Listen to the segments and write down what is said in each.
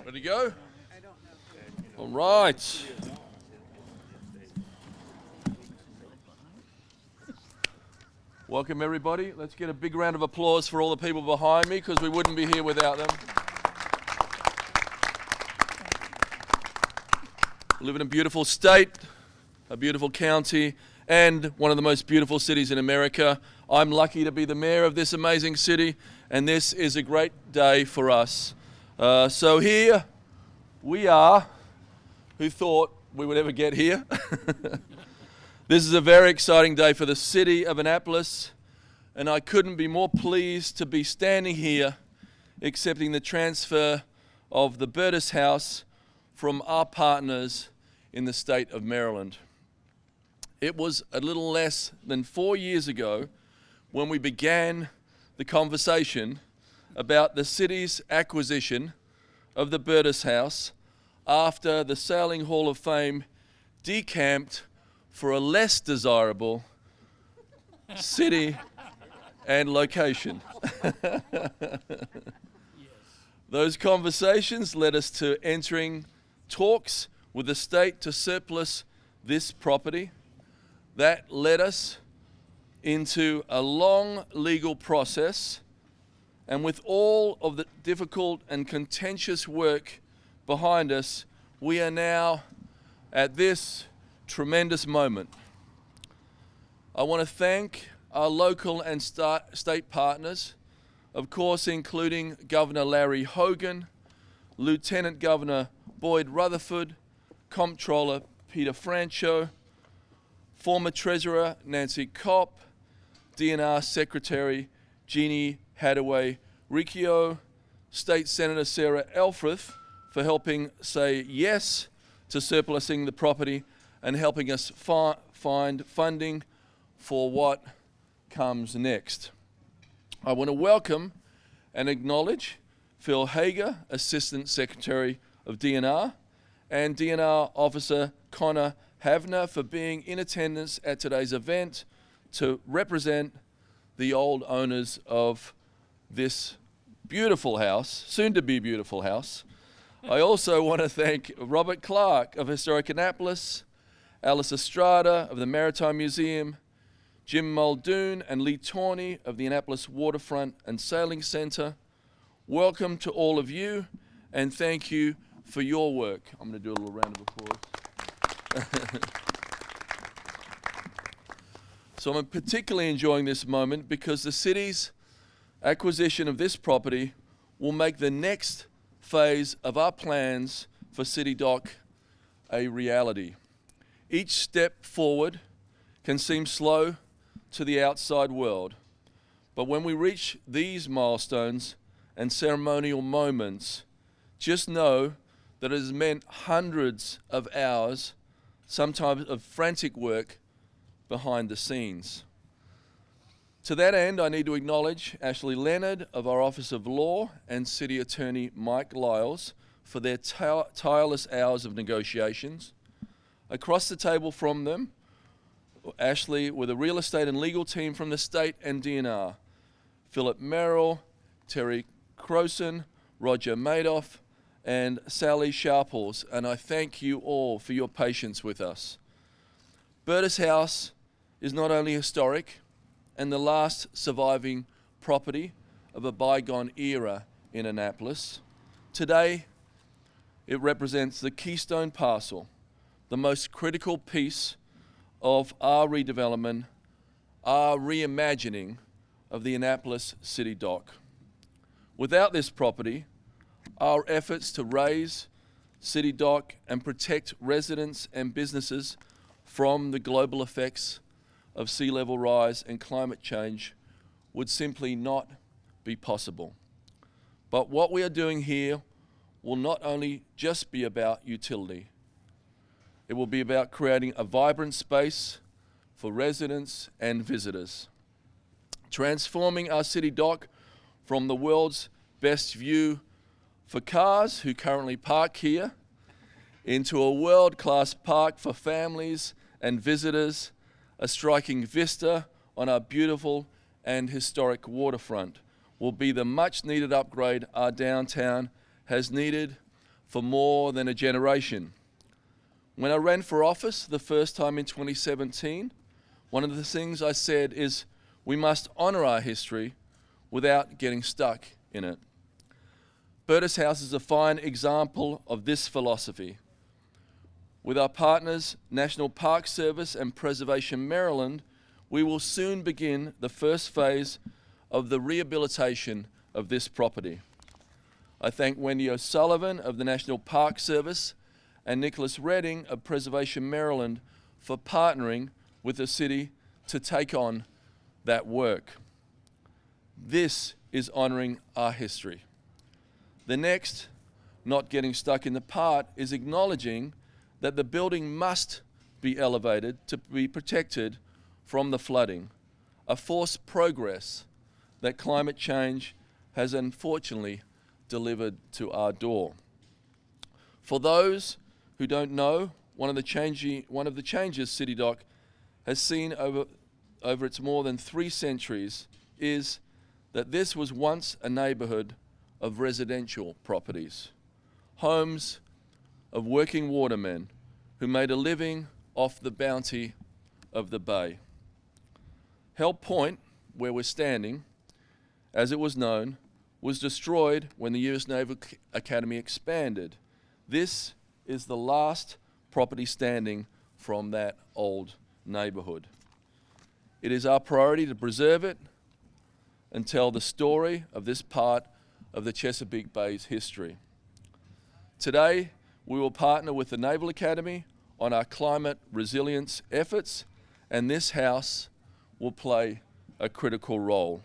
Ready to go? All right. Welcome, everybody. Let's get a big round of applause for all the people behind me, because we wouldn't be here without them. We live in a beautiful state, a beautiful county, and one of the most beautiful cities in America. I'm lucky to be the mayor of this amazing city, and this is a great day for us. So here we are. Who thought we would ever get here? This is a very exciting day for the city of Annapolis, and I couldn't be more pleased to be standing here accepting the transfer of the Burtis house from our partners in the state of Maryland. It was a little less than 4 years ago when we began the conversation about the city's acquisition of the Burtis house after the Sailing Hall of Fame decamped for a less desirable city and location. Those conversations led us to entering talks with the state to surplus this property. That led us into a long legal process, and with all of the difficult and contentious work behind us, we are now at this tremendous moment. I want to thank our local and state partners, of course, including Governor Larry Hogan, Lieutenant Governor Boyd Rutherford, Comptroller Peter Francho, former Treasurer Nancy Kopp, DNR Secretary Jeannie Hadaway Riccio, State Senator Sarah Elfreth for helping say yes to surplusing the property and helping us find funding for what comes next. I want to welcome and acknowledge Phil Hager, Assistant Secretary of DNR, and DNR Officer Connor Havner for being in attendance at today's event to represent the old owners of this beautiful house, soon to be beautiful house. I also want to thank Robert Clark of Historic Annapolis, Alice Estrada of the Maritime Museum, Jim Muldoon and Lee Tawney of the Annapolis Waterfront and Sailing Center. Welcome to all of you, and thank you for your work. I'm going to do a little round of applause. So I'm particularly enjoying this moment because the city's acquisition of this property will make the next phase of our plans for City Dock a reality. Each step forward can seem slow to the outside world, but when we reach these milestones and ceremonial moments, just know that it has meant hundreds of hours, sometimes of frantic work behind the scenes. To that end, I need to acknowledge Ashley Leonard of our Office of Law and City Attorney Mike Lyles for their tireless hours of negotiations. Across the table from them, Ashley with a real estate and legal team from the state and DNR, Philip Merrill, Terry Croson, Roger Madoff, and Sally Sharples, and I thank you all for your patience with us. Burtis House is not only historic and the last surviving property of a bygone era in Annapolis, today it represents the keystone parcel, the most critical piece of our redevelopment, our reimagining of the Annapolis City Dock. Without this property, our efforts to raise City Dock and protect residents and businesses from the global effects of sea level rise and climate change would simply not be possible. But what we are doing here will not only just be about utility. It will be about creating a vibrant space for residents and visitors, transforming our City Dock from the world's best view for cars who currently park here into a world-class park for families and visitors, a striking vista on our beautiful and historic waterfront, will be the much needed upgrade our downtown has needed for more than a generation. When I ran for office the first time in 2017, one of the things I said is we must honor our history without getting stuck in it. Burtis House is a fine example of this philosophy. With our partners, National Park Service and Preservation Maryland, we will soon begin the first phase of the rehabilitation of this property. I thank Wendy O'Sullivan of the National Park Service and Nicholas Redding of Preservation Maryland for partnering with the city to take on that work. This is honoring our history. The next, not getting stuck in the part, is acknowledging that the building must be elevated to be protected from the flooding, a forced progress that climate change has unfortunately delivered to our door. For those who don't know, one of the changes CityDoc has seen over its more than 3 centuries is that this was once a neighborhood of residential properties, homes of working watermen who made a living off the bounty of the bay. Hell Point, where we're standing, as it was known, was destroyed when the U.S. Naval Academy expanded. This is the last property standing from that old neighborhood. It is our priority to preserve it and tell the story of this part of the Chesapeake Bay's history. Today, we will partner with the Naval Academy on our climate resilience efforts, and this house will play a critical role.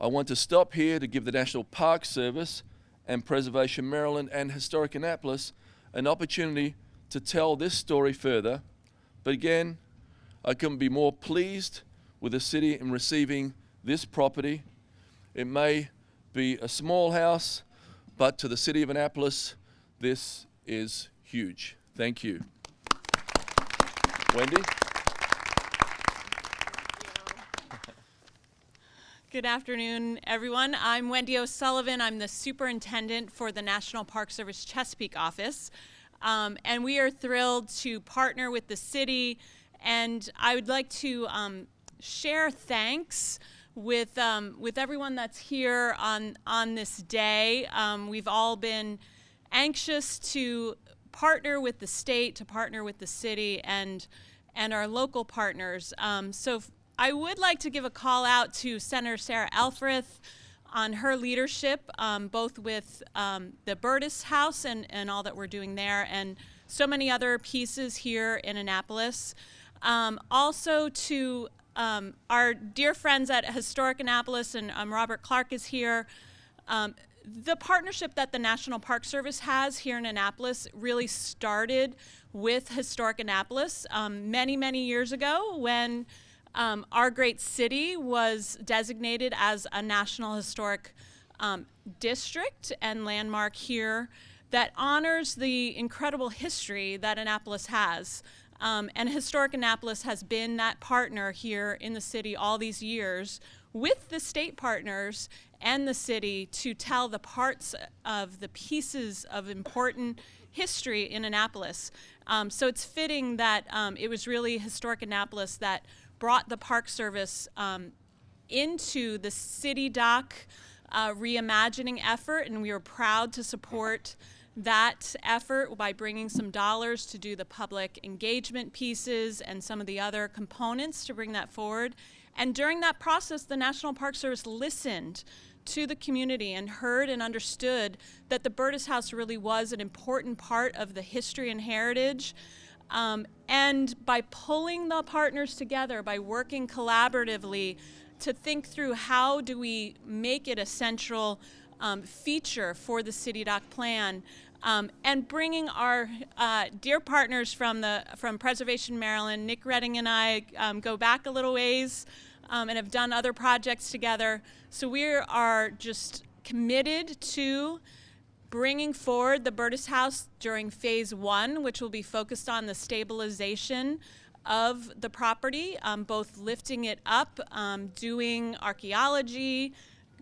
I want to stop here to give the National Park Service and Preservation Maryland and Historic Annapolis an opportunity to tell this story further. But again, I couldn't be more pleased with the city in receiving this property. It may be a small house, but to the city of Annapolis, this is huge. Thank you. Wendy? Good afternoon, everyone. I'm Wendy O'Sullivan. I'm the superintendent for the National Park Service Chesapeake office. And we are thrilled to partner with the city. And I would like to share thanks with everyone that's here on this day. We've all been anxious to partner with the state, to partner with the city, and our local partners. So I would like to give a call out to Senator Sarah Elfreth on her leadership, both with the Burtis House and all that we're doing there, and so many other pieces here in Annapolis. Also to our dear friends at Historic Annapolis, and Robert Clark is here. The partnership that the National Park Service has here in Annapolis really started with Historic Annapolis many, many years ago when our great city was designated as a National Historic District and landmark here that honors the incredible history that Annapolis has. And Historic Annapolis has been that partner here in the city all these years with the state partners and the city to tell the parts of the pieces of important history in Annapolis. So it's fitting that it was really Historic Annapolis that brought the Park Service into the City Dock reimagining effort, and we are proud to support that effort by bringing some dollars to do the public engagement pieces and some of the other components to bring that forward. And during that process, the National Park Service listened to the community and heard and understood that the Burtis House really was an important part of the history and heritage. And by pulling the partners together, by working collaboratively to think through how do we make it a central feature for the City Dock plan, and bringing our dear partners from Preservation Maryland, Nick Redding and I go back a little ways and have done other projects together. So we are just committed to bringing forward the Burtis House during phase 1, which will be focused on the stabilization of the property, both lifting it up, doing archaeology.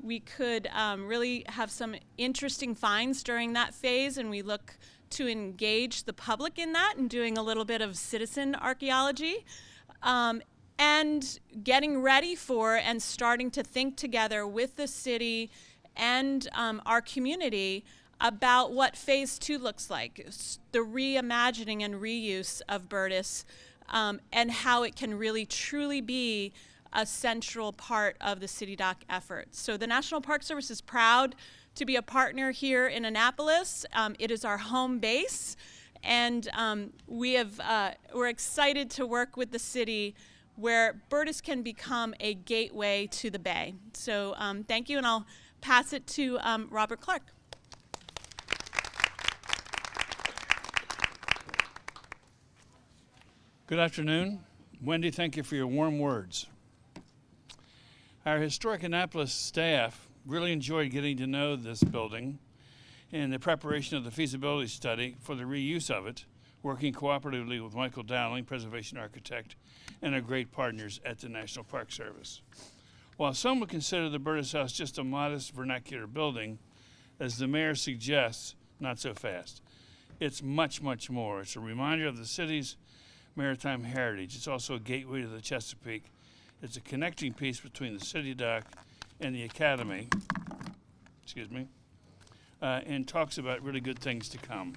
We could really have some interesting finds during that phase, and we look to engage the public in that and doing a little bit of citizen archaeology. And getting ready for and starting to think together with the city and our community about what phase 2 looks like, the reimagining and reuse of Burtis, and how it can really truly be a central part of the City Dock effort. So the National Park Service is proud to be a partner here in Annapolis. It is our home base, and we're excited to work with the city where Burtis can become a gateway to the Bay. So thank you, and I'll pass it to Robert Clark. Good afternoon. Wendy, thank you for your warm words. Our Historic Annapolis staff really enjoyed getting to know this building and the preparation of the feasibility study for the reuse of it, working cooperatively with Michael Dowling, preservation architect, and our great partners at the National Park Service. While some would consider the Burtis House just a modest vernacular building, as the mayor suggests, not so fast. It's much, much more. It's a reminder of the city's maritime heritage. It's also a gateway to the Chesapeake. It's a connecting piece between the City Dock and the Academy, and talks about really good things to come.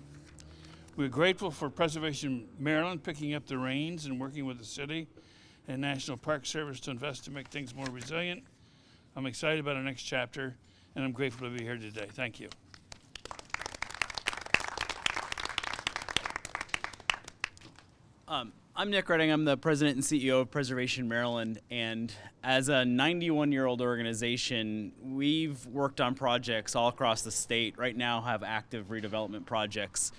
We're grateful for Preservation Maryland picking up the reins and working with the city and National Park Service to invest to make things more resilient. I'm excited about our next chapter, and I'm grateful to be here today. Thank you. I'm Nick Redding. I'm the president and CEO of Preservation Maryland, and as a 91-year-old organization, we've worked on projects all across the state. Right now have active redevelopment projects,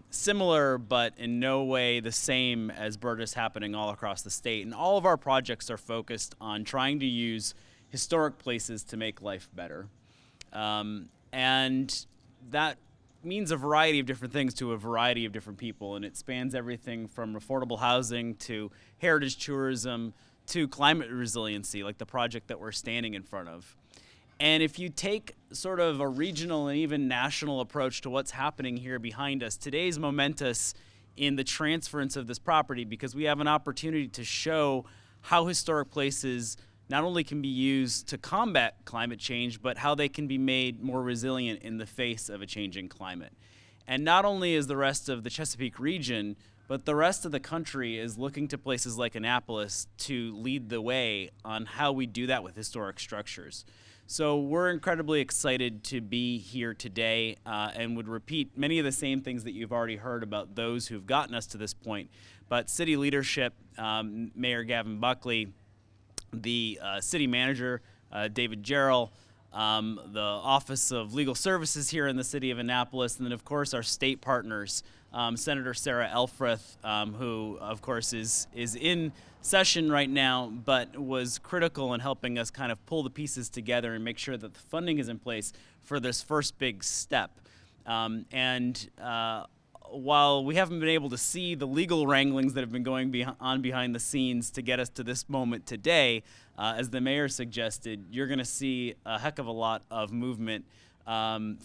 similar but in no way the same as Burtis, happening all across the state. And all of our projects are focused on trying to use historic places to make life better. And that means a variety of different things to a variety of different people, and it spans everything from affordable housing to heritage tourism to climate resiliency, like the project that we're standing in front of. And if you take sort of a regional and even national approach to what's happening here behind us, today's momentous in the transference of this property, because we have an opportunity to show how historic places not only can be used to combat climate change, but how they can be made more resilient in the face of a changing climate. And not only is the rest of the Chesapeake region, but the rest of the country is looking to places like Annapolis to lead the way on how we do that with historic structures. So we're incredibly excited to be here today and would repeat many of the same things that you've already heard about those who've gotten us to this point. But city leadership, Mayor Gavin Buckley, the city manager, David Jarrell, the Office of Legal Services here in the city of Annapolis, and then of course our state partners, Senator Sarah Elfreth, who of course is in session right now, but was critical in helping us kind of pull the pieces together and make sure that the funding is in place for this first big step. While we haven't been able to see the legal wranglings that have been going on behind the scenes to get us to this moment today, as the mayor suggested, you're going to see a heck of a lot of movement,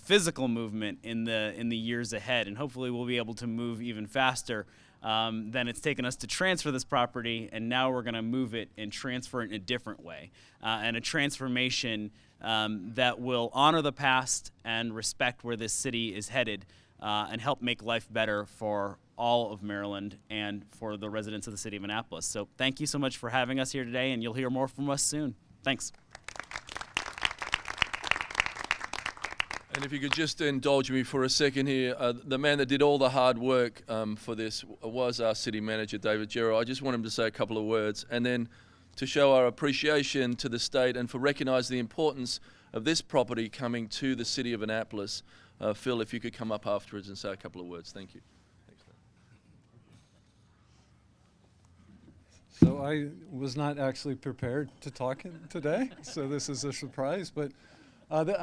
physical movement in the years ahead, and hopefully we'll be able to move even faster than it's taken us to transfer this property, and now we're going to move it and transfer it in a different way, and a transformation that will honor the past and respect where this city is headed. And help make life better for all of Maryland and for the residents of the city of Annapolis. So thank you so much for having us here today, and you'll hear more from us soon. Thanks. And if you could just indulge me for a second here, the man that did all the hard work for this was our city manager, David Jarrell. I just want him to say a couple of words, and then to show our appreciation to the state and for recognize the importance of this property coming to the city of Annapolis. Phil, if you could come up afterwards and say a couple of words. Thank you. Thanks, So I was not actually prepared to talk today, so this is a surprise, but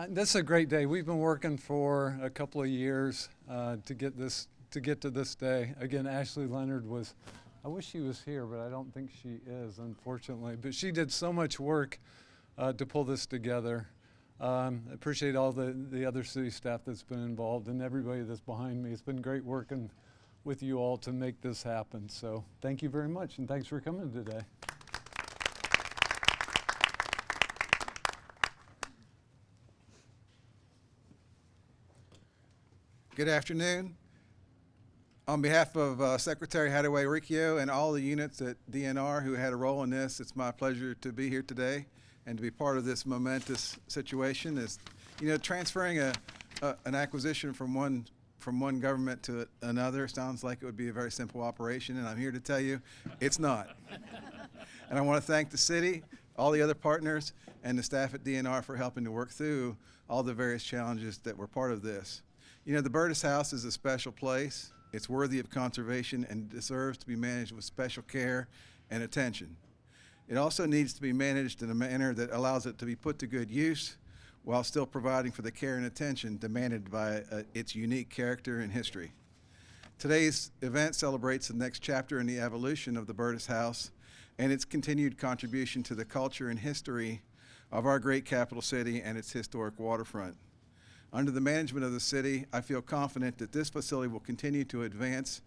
this is a great day. We've been working for a couple of years to get to this day. Again, Ashley Leonard was I wish she was here, but I don't think she is, unfortunately. But she did so much work to pull this together. I appreciate all the other city staff that's been involved and everybody that's behind me. It's been great working with you all to make this happen. So thank you very much, and thanks for coming today. Good afternoon. On behalf of Secretary Hadaway Riccio and all the units at DNR who had a role in this, it's my pleasure to be here today and to be part of this momentous situation. Is, you know, transferring an acquisition from one government to another sounds like it would be a very simple operation, and I'm here to tell you it's not. And I want to thank the city, all the other partners, and the staff at DNR for helping to work through all the various challenges that were part of this. You know, the Burtis House is a special place. It's worthy of conservation and deserves to be managed with special care and attention. It also needs to be managed in a manner that allows it to be put to good use while still providing for the care and attention demanded by its unique character and history. Today's event celebrates the next chapter in the evolution of the Burtis House and its continued contribution to the culture and history of our great capital city and its historic waterfront. Under the management of the city, I feel confident that this facility will continue to advance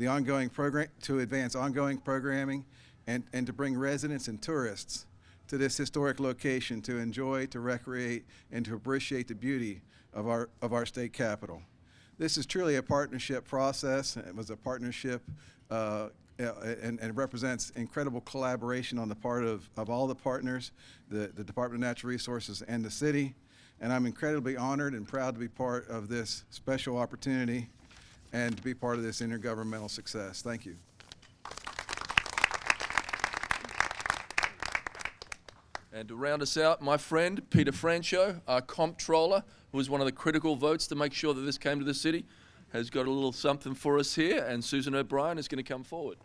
ongoing programming and to bring residents and tourists to this historic location to enjoy, to recreate, and to appreciate the beauty of our state capitol. This is truly a partnership process. It was a partnership and represents incredible collaboration on the part of all the partners, the Department of Natural Resources and the city. And I'm incredibly honored and proud to be part of this special opportunity and to be part of this intergovernmental success. Thank you. And to round us out, my friend, Peter Francho, our comptroller, who was one of the critical votes to make sure that this came to the city, has got a little something for us here, and Susan O'Brien is going to come forward.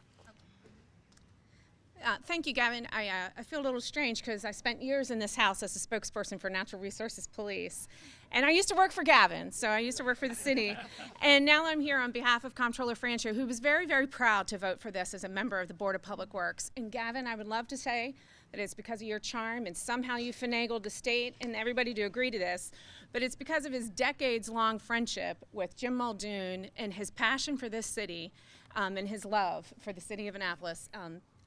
Thank you, Gavin. I feel a little strange because I spent years in this house as a spokesperson for Natural Resources Police. And I used to work for Gavin, so I used to work for the city. And now I'm here on behalf of Comptroller Francho, who was very, very proud to vote for this as a member of the Board of Public Works. And Gavin, I would love to say that it's because of your charm and somehow you finagled the state and everybody to agree to this, but it's because of his decades-long friendship with Jim Muldoon and his passion for this city and his love for the city of Annapolis.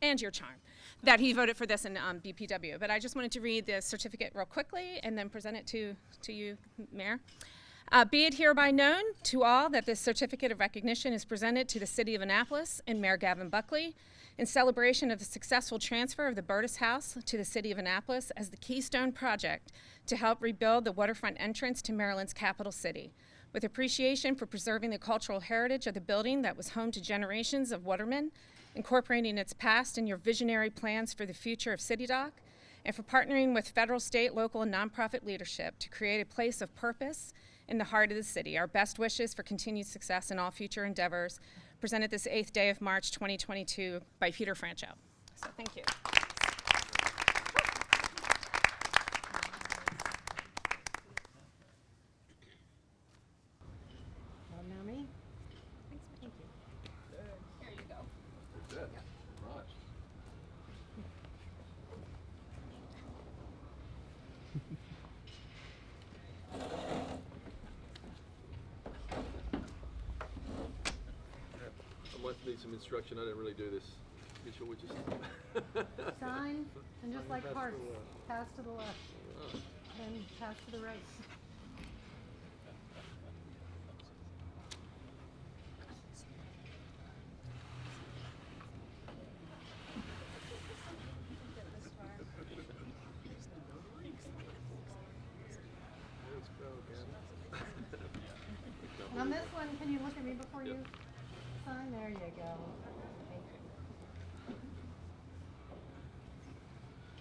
And your charm, that he voted for this in BPW. But I just wanted to read the certificate real quickly and then present it to you, Mayor. Be it hereby known to all that this certificate of recognition is presented to the City of Annapolis and Mayor Gavin Buckley in celebration of the successful transfer of the Burtis House to the City of Annapolis as the Keystone Project to help rebuild the waterfront entrance to Maryland's capital city. With appreciation for preserving the cultural heritage of the building that was home to generations of watermen, incorporating its past in your visionary plans for the future of City Dock, and for partnering with federal, state, local, and nonprofit leadership to create a place of purpose in the heart of the city. Our best wishes for continued success in all future endeavors, presented this 8th day of March 2022 by Peter Francho. So thank you. I might need some instruction. I didn't really do this. Be sure we just Sign, and just like hearts, pass to the left, then pass to the right. On this one, can you look at me before you sign? There you go.